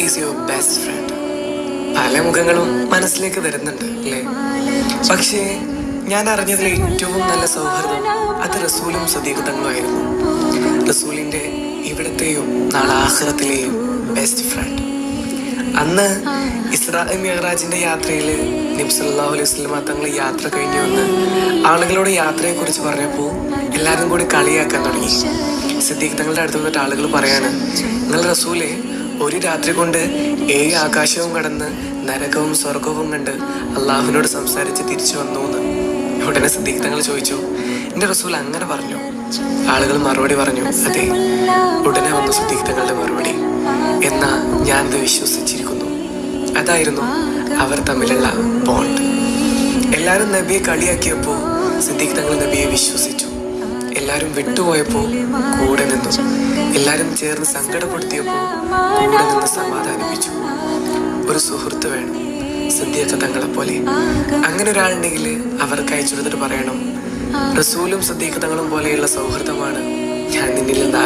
Is your best friend? പല മുഖങ്ങളും മനസ്സിലേക്ക് വരുന്നുണ്ട് അല്ലേ? പക്ഷേ ഞാൻ അറിഞ്ഞതിൽ ഏറ്റവും നല്ല സൗഹൃദം അത് റസൂലും സദീഖ് തങ്ങളുമായിരുന്നു. റസൂലിന്റെ ഇവിടത്തെയും നാളെ ആഖിറത്തിലെയും ബെസ്റ്റ് ഫ്രണ്ട്. അന്ന് ഇസ്രാ മിഅ്റാജിന്റെ യാത്രയിൽ നബി സല്ലല്ലാഹു അലൈഹി വസല്ലം തങ്ങൾ യാത്ര കഴിഞ്ഞു വന്ന് ആളുകളോട് യാത്രയെ കുറിച്ച് പറഞ്ഞപ്പോൾ എല്ലാവരും കൂടി കളിയാക്കാൻ തുടങ്ങി. സിദ്ദീഖ് തങ്ങളുടെ അടുത്ത് വന്നിട്ട് ആളുകൾ പറയാണ്, നിങ്ങൾ റസൂലെ ഒരു രാത്രി കൊണ്ട് 7 ആകാശവും കടന്ന് നരകവും സ്വർഗവും കണ്ട് അള്ളാഹുവിനോട് സംസാരിച്ച് തിരിച്ചു വന്നു എന്ന്. ഉടനെ സിദ്ദീഖ് തങ്ങൾ ചോദിച്ചു, എന്റെ റസൂൽ അങ്ങനെ പറഞ്ഞു? ആളുകൾ മറുപടി പറഞ്ഞു, അതെ. ഉടനെ വന്നു സിദ്ദീഖ് തങ്ങളുടെ മറുപടി, എന്നാ ഞാനത് വിശ്വസിച്ചിരിക്കുന്നു. അതായിരുന്നു അവർ തമ്മിലുള്ള ബോണ്ട്. എല്ലാവരും നബിയെ കളിയാക്കിയപ്പോ സിദ്ദീഖ് തങ്ങൾ നബിയെ വിശ്വസിച്ചു. എല്ലാരും വിട്ടുപോയപ്പോ കൂടെ നിന്നു. എല്ലാരും ചേർന്ന് സങ്കടപ്പെടുത്തിയപ്പോ കൂടെ നിന്ന് സമാധാനിപ്പിച്ചു. ഒരു സുഹൃത്ത് വേണം സിദ്ദീഖ് തങ്ങളെ പോലെ. അങ്ങനെ ഒരാളുണ്ടെങ്കിൽ അവർക്ക് അയച്ചു കൊടുത്തിട്ട് പറയണം, റസൂലും സിദ്ദീഖ് തങ്ങളും പോലെയുള്ള സൗഹൃദമാണ് ഞാൻ നിന്നിൽ നിന്ന്